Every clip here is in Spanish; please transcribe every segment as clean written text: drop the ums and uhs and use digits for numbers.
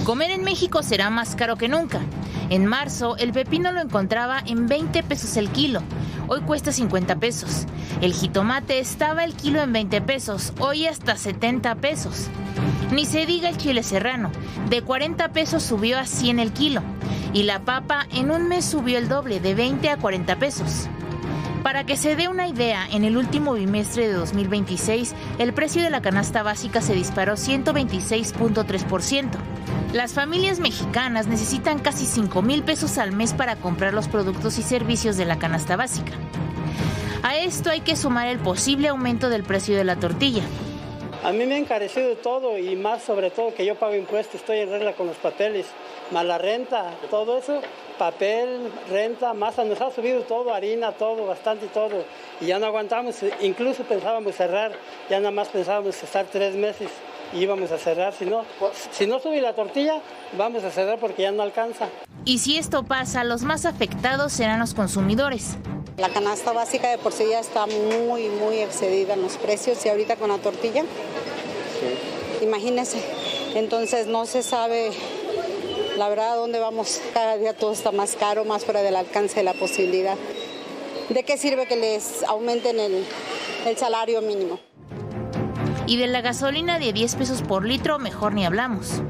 Comer en México será más caro que nunca. En marzo, el pepino lo encontraba en 20 pesos el kilo. Hoy cuesta 50 pesos. El jitomate estaba el kilo en 20 pesos, hoy hasta 70 pesos. Ni se diga el chile serrano, de 40 pesos subió a 100 el kilo. Y la papa en un mes subió el doble, de 20 a 40 pesos. Para que se dé una idea, en el último bimestre de 2026, el precio de la canasta básica se disparó 126.3%. Las familias mexicanas necesitan casi 5,000 pesos al mes para comprar los productos y servicios de la canasta básica. A esto hay que sumar el posible aumento del precio de la tortilla. A mí me ha encarecido todo y más sobre todo que yo pago impuestos, estoy en regla con los papeles, más la renta, todo eso, papel, renta, masa, nos ha subido todo, harina, todo, bastante todo. Y ya no aguantamos, incluso pensábamos cerrar, ya nada más pensábamos estar 3 meses y íbamos a cerrar. Si no sube la tortilla, vamos a cerrar porque ya no alcanza. Y si esto pasa, los más afectados serán los consumidores. La canasta básica de por sí ya está muy excedida en los precios y ahorita con la tortilla, imagínense. Entonces no se sabe la verdad a dónde vamos. Cada día todo está más caro, más fuera del alcance de la posibilidad. ¿De qué sirve que les aumenten el salario mínimo? Y de la gasolina de 10 pesos por litro, mejor ni hablamos.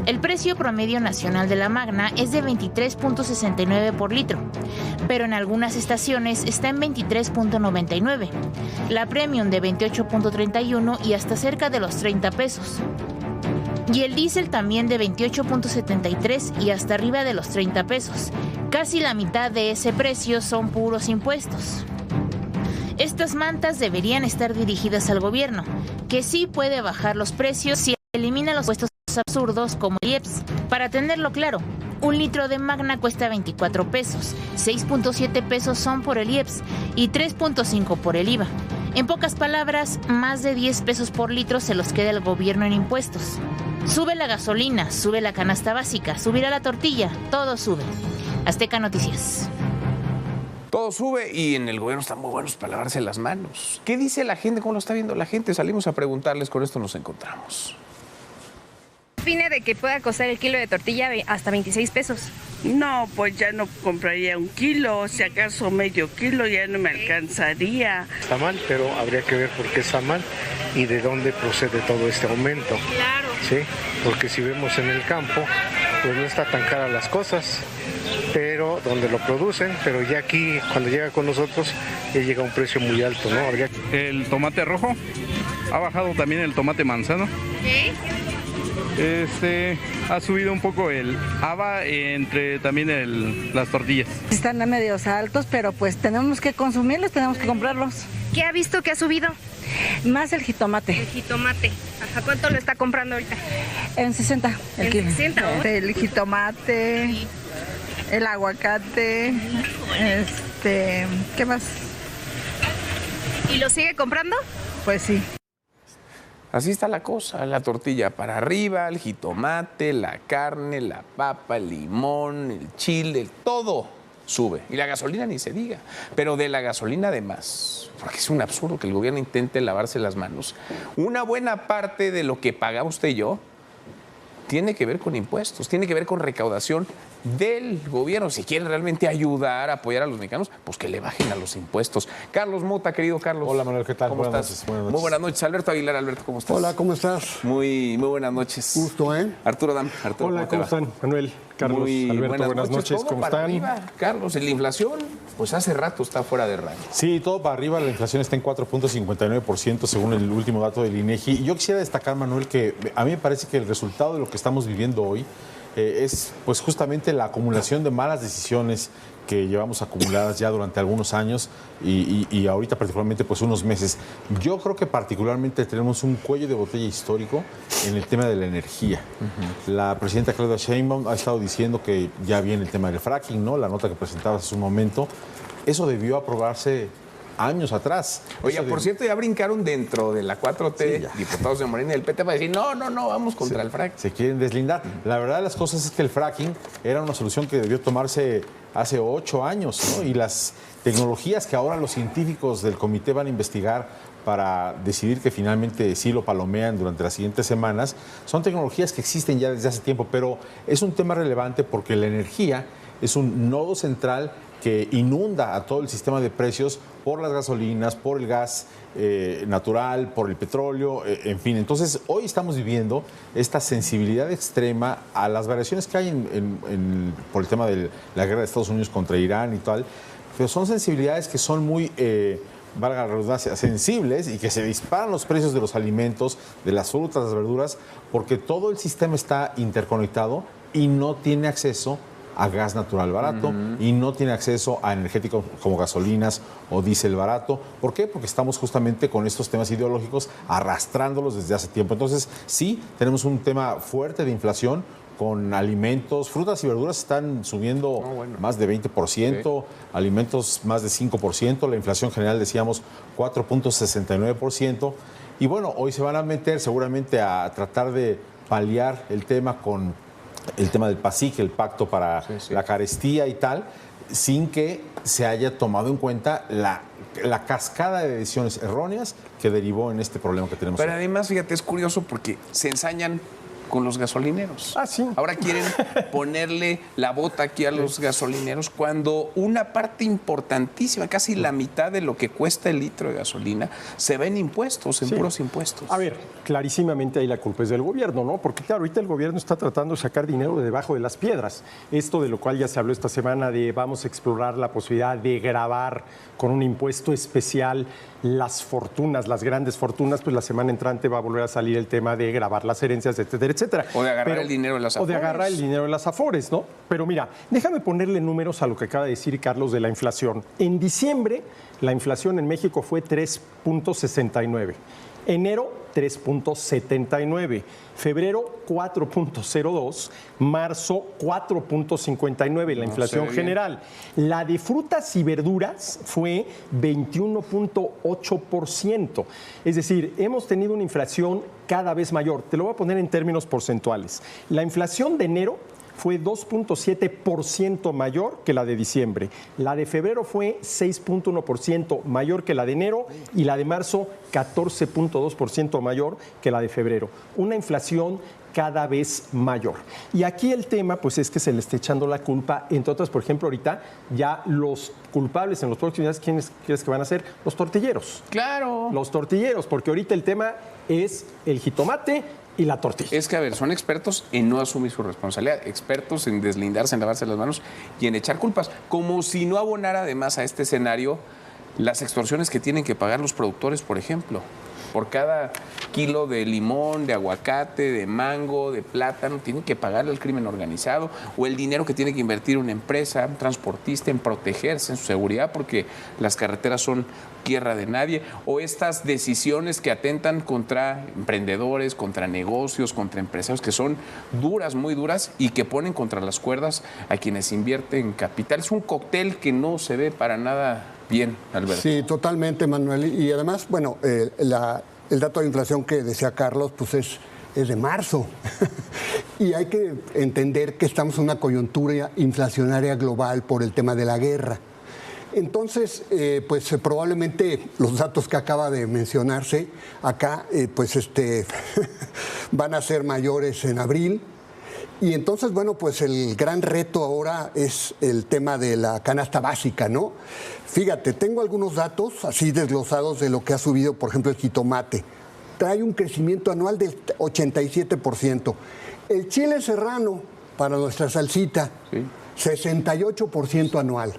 El precio promedio nacional de la Magna es de 23.69 por litro, pero en algunas estaciones está en 23.99. La Premium de 28.31 y hasta cerca de los 30 pesos. Y el diésel también de 28.73 y hasta arriba de los 30 pesos. Casi la mitad de ese precio son puros impuestos. Estas mantas deberían estar dirigidas al gobierno, que sí puede bajar los precios si elimina los impuestos absurdos como el IEPS. Para tenerlo claro, un litro de Magna cuesta 24 pesos, 6.7 pesos son por el IEPS y 3.5 por el IVA. En pocas palabras, más de 10 pesos por litro se los queda el gobierno en impuestos. Sube la gasolina, sube la canasta básica, subirá la tortilla, todo sube. Azteca Noticias. Todo sube y en el gobierno están muy buenos para lavarse las manos. ¿Qué dice la gente? ¿Cómo lo está viendo la gente? Salimos a preguntarles, con esto nos encontramos. ¿Qué opina de que pueda costar el kilo de tortilla hasta 26 pesos? No, pues ya no compraría un kilo, si acaso medio kilo ya no me alcanzaría. Está mal, pero habría que ver por qué está mal y de dónde procede todo este aumento. Claro. Sí, porque si vemos en el campo, pues no está tan cara las cosas, pero donde lo producen, pero ya aquí cuando llega con nosotros ya llega a un precio muy alto, ¿no? El tomate rojo, ha bajado también el tomate manzano. ¿Qué? Ha subido un poco el haba entre también las tortillas. Están a medios altos, pero pues tenemos que consumirlos, tenemos que comprarlos. ¿Qué ha visto que ha subido? Más el jitomate. El jitomate. Ajá, ¿cuánto lo está comprando ahorita? En 60 el kilo. 60, ¿no? El jitomate, sí. El aguacate, ¿qué más? ¿Y lo sigue comprando? Pues sí. Así está la cosa, la tortilla para arriba, el jitomate, la carne, la papa, el limón, el chile, todo sube. Y la gasolina ni se diga, pero de la gasolina además, porque es un absurdo que el gobierno intente lavarse las manos. Una buena parte de lo que paga usted y yo tiene que ver con impuestos, tiene que ver con recaudación del gobierno. Si quieren realmente ayudar, apoyar a los mexicanos, pues que le bajen a los impuestos. Carlos Mota, querido Carlos. Hola, Manuel, ¿qué tal? ¿Cómo estás? Buenas noches. Muy buenas noches. Alberto Aguilar, Alberto, ¿cómo estás? Hola, ¿cómo estás? Muy buenas noches. Gusto, ¿eh? Arturo Dam. Arturo, hola, ¿cómo están? Manuel, Carlos, muy Alberto, buenas noches. ¿Cómo para están? Arriba, Carlos, la inflación, pues hace rato está fuera de rango. Sí, todo para arriba. La inflación está en 4.59% según el último dato del INEGI. Y yo quisiera destacar, Manuel, que a mí me parece que el resultado de lo que estamos viviendo hoy es pues justamente la acumulación de malas decisiones que llevamos acumuladas ya durante algunos años y ahorita particularmente pues unos meses. Yo creo que particularmente tenemos un cuello de botella histórico en el tema de la energía. La presidenta Claudia Sheinbaum ha estado diciendo que ya viene el tema del fracking, ¿no? La nota que presentabas hace un momento. Eso debió aprobarse años atrás. Oye, por cierto, ya brincaron dentro de la 4T, sí, diputados de Morena y del PT para decir, no, vamos contra el fracking. Se quieren deslindar. La verdad de las cosas es que el fracking era una solución que debió tomarse hace 8 años, ¿no? Y las tecnologías que ahora los científicos del comité van a investigar para decidir que finalmente sí lo palomean durante las siguientes semanas, son tecnologías que existen ya desde hace tiempo, pero es un tema relevante porque la energía es un nodo central que inunda a todo el sistema de precios por las gasolinas, por el gas natural, por el petróleo, en fin. Entonces, hoy estamos viviendo esta sensibilidad extrema a las variaciones que hay por el tema de la guerra de Estados Unidos contra Irán y tal, pero son sensibilidades que son muy... valga la redundancia, sensibles y que se disparan los precios de los alimentos, de las frutas, las verduras, porque todo el sistema está interconectado y no tiene acceso a gas natural barato y no tiene acceso a energéticos como gasolinas o diésel barato. ¿Por qué? Porque estamos justamente con estos temas ideológicos arrastrándolos desde hace tiempo. Entonces, sí, tenemos un tema fuerte de inflación con alimentos, frutas y verduras están subiendo más de 20%, alimentos más de 5%, la inflación general decíamos 4.69%. Y bueno, hoy se van a meter seguramente a tratar de paliar el tema con el tema del PASIC, el Pacto para la Carestía y tal, sin que se haya tomado en cuenta la cascada de decisiones erróneas que derivó en este problema que tenemos. Pero además, fíjate, es curioso porque se ensañan con los gasolineros. Sí. Ahora quieren ponerle la bota aquí a los gasolineros cuando una parte importantísima, casi la mitad de lo que cuesta el litro de gasolina, se va en impuestos, en puros impuestos. A ver, clarísimamente ahí la culpa es del gobierno, ¿no? Porque claro, ahorita el gobierno está tratando de sacar dinero de debajo de las piedras. Esto de lo cual ya se habló esta semana de vamos a explorar la posibilidad de gravar con un impuesto especial las fortunas, las grandes fortunas, pues la semana entrante va a volver a salir el tema de gravar las herencias, etcétera, etcétera. O de agarrar el dinero de las afores. O de agarrar el dinero de las afores, ¿no? Pero mira, déjame ponerle números a lo que acaba de decir Carlos de la inflación. En diciembre, la inflación en México fue 3.69. Enero, 3.79. Febrero, 4.02. Marzo, 4.59. La inflación general. La de frutas y verduras fue 21.8%. Es decir, hemos tenido una inflación cada vez mayor. Te lo voy a poner en términos porcentuales. La inflación de enero fue 2.7% mayor que la de diciembre. La de febrero fue 6.1% mayor que la de enero y la de marzo 14.2% mayor que la de febrero. Una inflación cada vez mayor. Y aquí el tema pues es que se le está echando la culpa, entre otras, por ejemplo, ahorita ya los culpables en los próximos días, ¿quiénes crees que van a ser? Los tortilleros. Claro. Los tortilleros, porque ahorita el tema es el jitomate y la tortilla. Es que, a ver, son expertos en no asumir su responsabilidad, expertos en deslindarse, en lavarse las manos y en echar culpas, como si no abonara además a este escenario las extorsiones que tienen que pagar los productores, por ejemplo. Por cada kilo de limón, de aguacate, de mango, de plátano, tienen que pagarle al crimen organizado, o el dinero que tiene que invertir una empresa, un transportista, en protegerse, en su seguridad, porque las carreteras son tierra de nadie, o estas decisiones que atentan contra emprendedores, contra negocios, contra empresarios, que son duras, muy duras, y que ponen contra las cuerdas a quienes invierten capital. Es un cóctel que no se ve para nada bien, Alberto. Sí, totalmente, Manuel. Y además, bueno, el dato de inflación que decía Carlos, pues es de marzo. Y hay que entender que estamos en una coyuntura inflacionaria global por el tema de la guerra. Entonces, pues probablemente los datos que acaba de mencionarse acá, van a ser mayores en abril. Y entonces, bueno, pues el gran reto ahora es el tema de la canasta básica, ¿no? Fíjate, tengo algunos datos así desglosados de lo que ha subido, por ejemplo, el jitomate. Trae un crecimiento anual del 87%. El chile serrano, para nuestra salsita, 68% anual.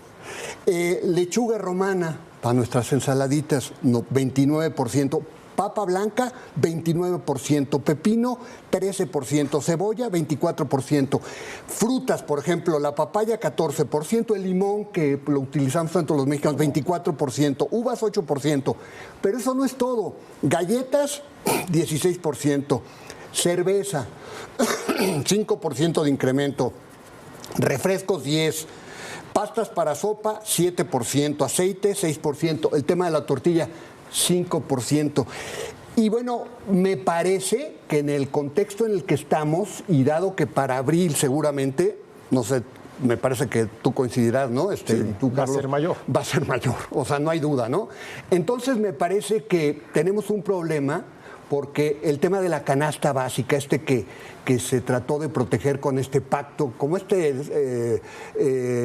Lechuga romana, para nuestras ensaladitas, 29%. Papa blanca, 29%, pepino, 13%, cebolla, 24%. Frutas, por ejemplo, la papaya, 14%, el limón, que lo utilizamos tanto los mexicanos, 24%, uvas, 8%. Pero eso no es todo. Galletas, 16%, cerveza, 5% de incremento, refrescos, 10%. Pastas para sopa, 7%, aceite, 6%, el tema de la tortilla, 5%. Y bueno, me parece que en el contexto en el que estamos, y dado que para abril seguramente, no sé, me parece que tú coincidirás, ¿no? Tú, Carlos, va a ser mayor. Va a ser mayor, o sea, no hay duda, ¿no? Entonces me parece que tenemos un problema porque el tema de la canasta básica, que se trató de proteger con este pacto, como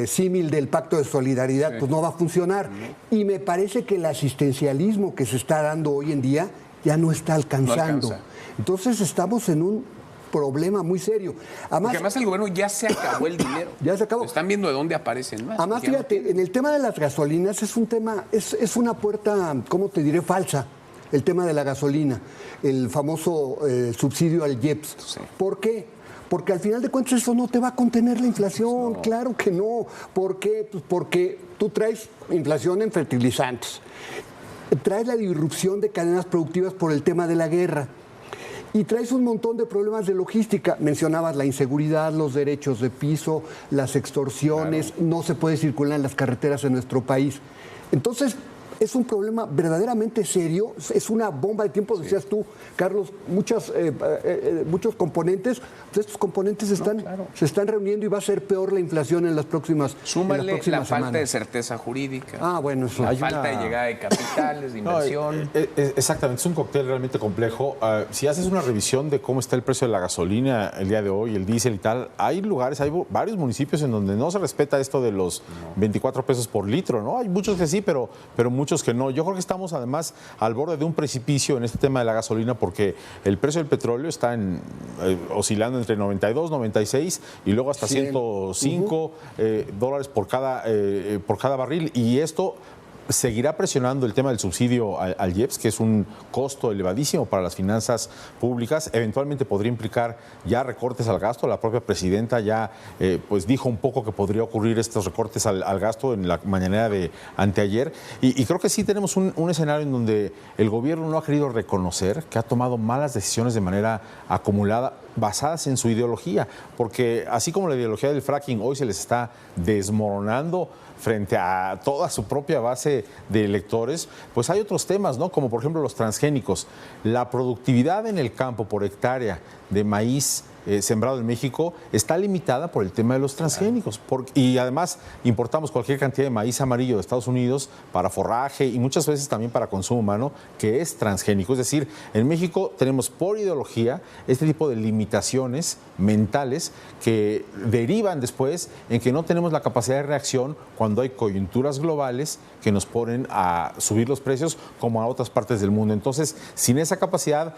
símil del pacto de solidaridad, pues no va a funcionar. Y me parece que el asistencialismo que se está dando hoy en día ya no está alcanzando. No alcanza. Entonces estamos en un problema muy serio. Porque además el gobierno ya se acabó el dinero. Ya se acabó. Están viendo de dónde aparecen más. Además, fíjate, en el tema de las gasolinas es un tema, es una puerta, ¿cómo te diré? Falsa. El tema de la gasolina, el famoso subsidio al IEPS. Sí. ¿Por qué? Porque al final de cuentas eso no te va a contener la inflación, no. Claro que no. ¿Por qué? Pues porque tú traes inflación en fertilizantes, traes la disrupción de cadenas productivas por el tema de la guerra y traes un montón de problemas de logística. Mencionabas la inseguridad, los derechos de piso, las extorsiones, claro. No se puede circular en las carreteras en nuestro país. Entonces, es un problema verdaderamente serio, es una bomba de tiempo, decías tú, Carlos, muchos componentes, pues estos componentes se están reuniendo y va a ser peor la inflación en las próximas Súmale semanas. Falta de certeza jurídica, bueno, eso. La falta de llegada de capitales, de inversión. Exactamente, es un cóctel realmente complejo. Si haces una revisión de cómo está el precio de la gasolina el día de hoy, el diésel y tal, hay varios municipios en donde no se respeta esto de los 24 pesos por litro, ¿no? Hay muchos que sí, pero muchos que no. Yo creo que estamos además al borde de un precipicio en este tema de la gasolina porque el precio del petróleo está oscilando entre 92, 96 y luego hasta 105 dólares por cada barril, y esto seguirá presionando el tema del subsidio al IEPS, que es un costo elevadísimo para las finanzas públicas. Eventualmente podría implicar ya recortes al gasto. La propia presidenta ya pues dijo un poco que podría ocurrir estos recortes al gasto en la mañanera de anteayer. Y creo que sí tenemos un escenario en donde el gobierno no ha querido reconocer que ha tomado malas decisiones de manera acumulada, basadas en su ideología, porque así como la ideología del fracking hoy se les está desmoronando frente a toda su propia base de electores, pues hay otros temas, ¿no? Como por ejemplo los transgénicos. La productividad en el campo por hectárea de maíz sembrado en México está limitada por el tema de los transgénicos. Y además importamos cualquier cantidad de maíz amarillo de Estados Unidos para forraje y muchas veces también para consumo humano, que es transgénico. Es decir, en México tenemos por ideología este tipo de limitaciones mentales que derivan después en que no tenemos la capacidad de reacción cuando hay coyunturas globales que nos ponen a subir los precios como a otras partes del mundo. Entonces, sin esa capacidad,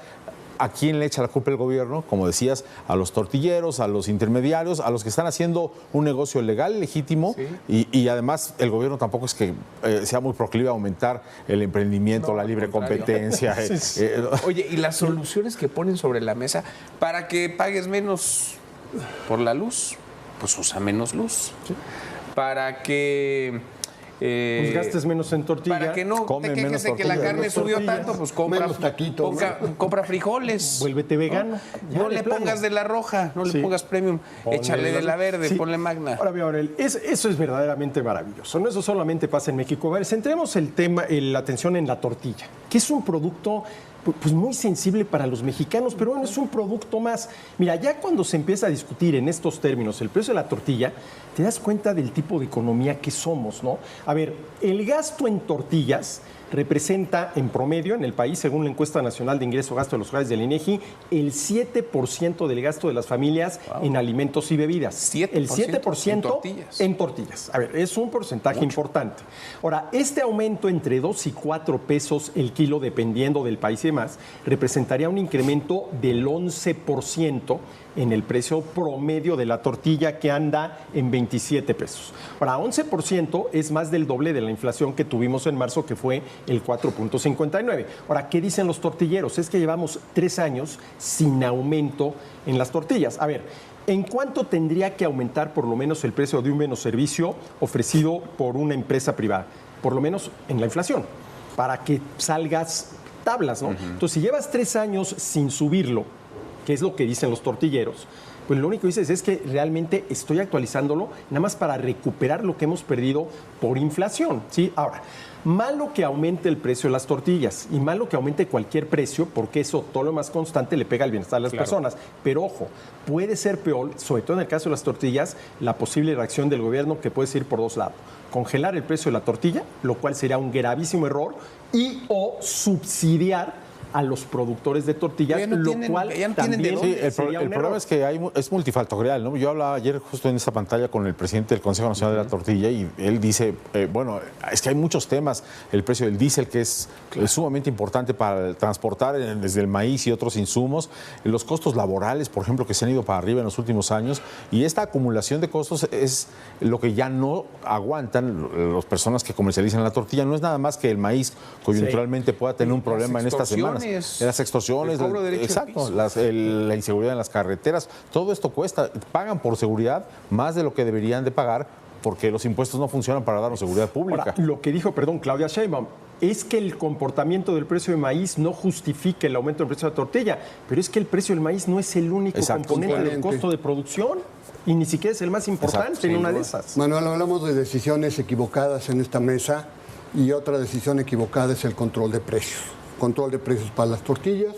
¿a quién le echa la culpa el gobierno? Como decías, a los tortilleros, a los intermediarios, a los que están haciendo un negocio legal, legítimo, sí. y además el gobierno tampoco es que sea muy proclive a aumentar el emprendimiento, la libre competencia. Oye, ¿y las soluciones que ponen sobre la mesa para que pagues menos por la luz? Pues usa menos luz. Sí. Para que pues gastes menos en tortilla, para que no te quejes de que la carne subió tanto, pues compra frijoles. Vuélvete vegano. No le pongas de la roja, no le pongas premium, échale de la verde, ponle magna. Ahora, eso es verdaderamente maravilloso. No, eso solamente pasa en México. A ver, centremos la atención en la tortilla, que es un producto pues muy sensible para los mexicanos, pero bueno, es un producto más. Mira, ya cuando se empieza a discutir en estos términos el precio de la tortilla, te das cuenta del tipo de economía que somos, ¿no? A ver, el gasto en tortillas representa en promedio en el país, según la encuesta nacional de ingreso-gasto de los hogares del INEGI, el 7% del gasto de las familias en alimentos y bebidas. El 7% en tortillas. A ver, es un porcentaje importante. Ahora, este aumento entre 2 y 4 pesos el kilo, dependiendo del país y demás, representaría un incremento del 11% en el precio promedio de la tortilla, que anda en 27 pesos. Ahora, 11% es más del doble de la inflación que tuvimos en marzo, que fue el 4.59. Ahora, ¿qué dicen los tortilleros? Es que llevamos 3 años sin aumento en las tortillas. A ver, ¿en cuánto tendría que aumentar por lo menos el precio de un bien o servicio ofrecido por una empresa privada? Por lo menos en la inflación, para que salgas tablas, ¿no? Entonces, si llevas 3 años sin subirlo, que es lo que dicen los tortilleros, pues lo único que dices es que realmente estoy actualizándolo nada más para recuperar lo que hemos perdido por inflación, ¿sí? Ahora, malo que aumente el precio de las tortillas y malo que aumente cualquier precio, porque eso, todo lo más constante, le pega al bienestar de las personas. Pero ojo, puede ser peor, sobre todo en el caso de las tortillas, la posible reacción del gobierno que puede ir por dos lados. Congelar el precio de la tortilla, lo cual sería un gravísimo error, y o subsidiar a los productores de tortillas, cual también sería el problema es que es multifactorial, ¿no? Yo hablaba ayer justo en esta pantalla con el presidente del Consejo Nacional de la Tortilla y él dice, bueno, es que hay muchos temas, el precio del diésel que es sumamente importante para transportar desde el maíz y otros insumos, los costos laborales, por ejemplo, que se han ido para arriba en los últimos años, y esta acumulación de costos es lo que ya no aguantan las personas que comercializan la tortilla. No es nada más que el maíz coyunturalmente pueda tener un problema en estas semanas. Las extorsiones, exacto, la inseguridad en las carreteras, todo esto cuesta. Pagan por seguridad más de lo que deberían de pagar porque los impuestos no funcionan para darnos seguridad pública. Ahora, lo que dijo, Claudia Sheinbaum, es que el comportamiento del precio de maíz no justifica el aumento del precio de la tortilla, pero es que el precio del maíz no es el único componente del costo de producción y ni siquiera es el más importante en una de esas. Manuel, hablamos de decisiones equivocadas en esta mesa y otra decisión equivocada es el control de precios. Control de precios para las tortillas,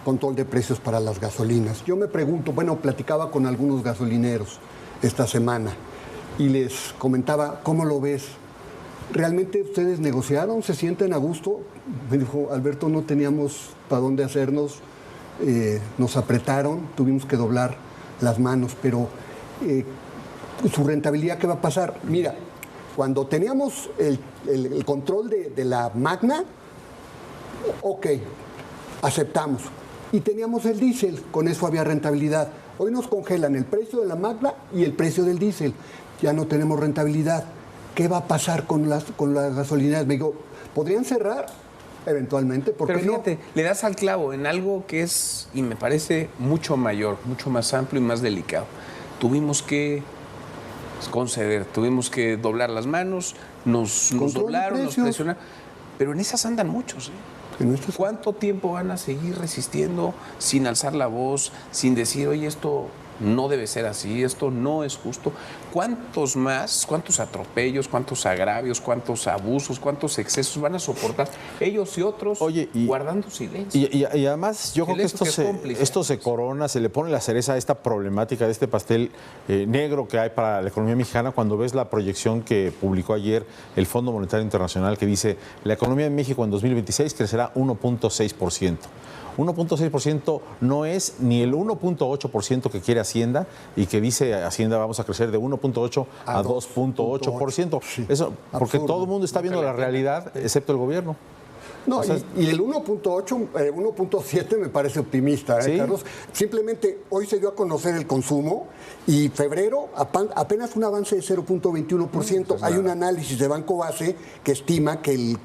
control de precios para las gasolinas. Yo me pregunto, bueno, platicaba con algunos gasolineros esta semana y les comentaba, ¿cómo lo ves? ¿Realmente ustedes negociaron? ¿Se sienten a gusto? Me dijo, Alberto, no teníamos para dónde hacernos, nos apretaron, tuvimos que doblar las manos, pero su rentabilidad, ¿qué va a pasar? Mira, cuando teníamos el control de la Magna, ok, aceptamos. Y teníamos el diésel, con eso había rentabilidad. Hoy nos congelan el precio de la Magna y el precio del diésel. Ya no tenemos rentabilidad. ¿Qué va a pasar con las gasolineras? Me digo, ¿podrían cerrar eventualmente? ¿Por qué no? Pero fíjate, le das al clavo en algo que es, y me parece mucho mayor, mucho más amplio y más delicado. Tuvimos que conceder, tuvimos que doblar las manos, nos doblaron, nos presionaron. Pero en esas andan muchos, ¿eh? ¿Cuánto tiempo van a seguir resistiendo sin alzar la voz, sin decir, oye, esto no debe ser así, esto no es justo? ¿Cuántos atropellos, cuántos agravios, cuántos abusos, cuántos excesos van a soportar ellos y otros guardando silencio? Y además yo creo que esto se corona, se le pone la cereza a esta problemática de este pastel negro que hay para la economía mexicana cuando ves la proyección que publicó ayer el Fondo Monetario Internacional que dice la economía de México en 2026 crecerá 1.6%. 1.6% no es ni el 1.8% que quiere Hacienda y que dice Hacienda vamos a crecer de 1.8 a 2.8%. Sí, eso porque todo el mundo está viendo la realidad, excepto el gobierno. No, o sea, y el 1.8, 1.7 me parece optimista, ¿sí? Carlos. Simplemente hoy se dio a conocer el consumo y febrero apenas un avance de 0.21%. Hay un análisis de Banco Base que estima que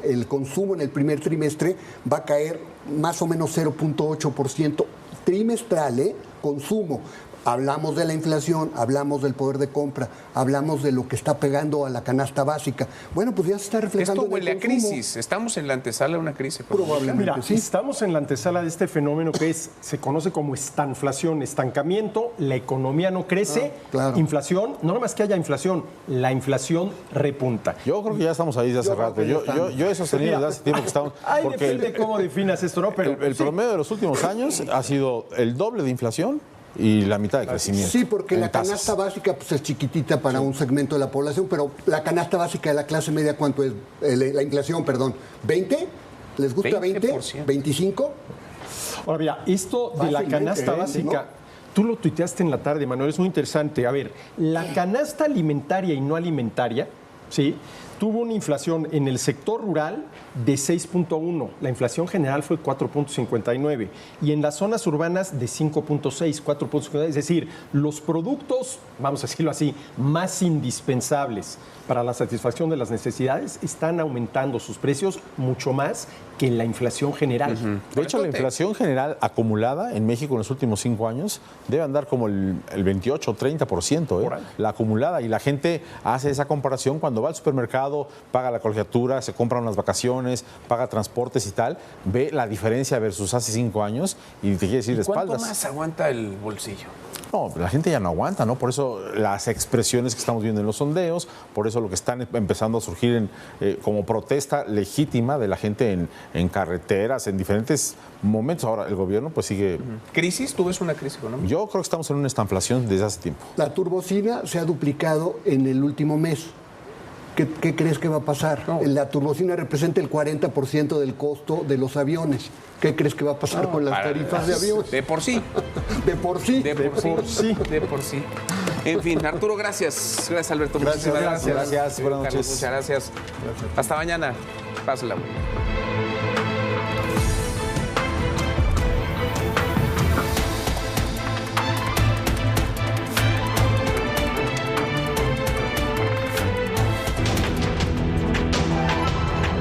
el consumo en el primer trimestre va a caer más o menos 0.8% trimestral, consumo. Hablamos de la inflación, hablamos del poder de compra, hablamos de lo que está pegando a la canasta básica. Bueno, pues ya se está reflejando. Esto huele a crisis. Estamos en la antesala de una crisis. Probablemente. Mira, sí. Estamos en la antesala de este fenómeno que se conoce como estanflación, estancamiento, la economía no crece, inflación, no nomás que haya inflación, la inflación repunta. Yo creo que ya estamos ahí desde hace rato. Yo he sostenido desde hace tiempo que estamos. Depende cómo definas esto, ¿no? Pero el promedio de los últimos años ha sido el doble de inflación y la mitad de crecimiento. Sí, porque la canasta básica pues, es chiquitita para un segmento de la población, pero la canasta básica de la clase media, ¿cuánto es? La inflación, perdón, ¿20? ¿Les gusta 20? ¿25? Ahora, mira, esto de la canasta básica, ¿no? Tú lo tuiteaste en la tarde, Manuel, es muy interesante. A ver, la canasta alimentaria y no alimentaria, ¿sí?, tuvo una inflación en el sector rural de 6.1, la inflación general fue 4.59 y en las zonas urbanas de 5.6, 4.59, es decir, los productos, vamos a decirlo así, más indispensables para la satisfacción de las necesidades están aumentando sus precios mucho más que en la inflación general. De hecho, la inflación general acumulada en México en los últimos 5 años debe andar como el 28 o 30%, la acumulada. Y la gente hace esa comparación cuando va al supermercado, paga la colegiatura, se compra unas vacaciones, paga transportes y tal, ve la diferencia versus hace 5 años y te quiere decir de espaldas. ¿Cuánto más aguanta el bolsillo? No, la gente ya no aguanta, ¿no? Por eso las expresiones que estamos viendo en los sondeos, por eso lo que están empezando a surgir como protesta legítima de la gente en carreteras, en diferentes momentos. Ahora, el gobierno pues sigue... ¿Crisis? ¿Tú ves una crisis económica? Yo creo que estamos en una estanflación desde hace tiempo. La turbocina se ha duplicado en el último mes. ¿Qué crees que va a pasar? No. La turbocina representa el 40% del costo de los aviones. ¿Qué crees que va a pasar con las tarifas de aviones? De por sí. De por sí. De por sí. En fin, Arturo, gracias. Gracias, Alberto. Gracias. Buenas noches. Muchas gracias. Hasta mañana. Pásala.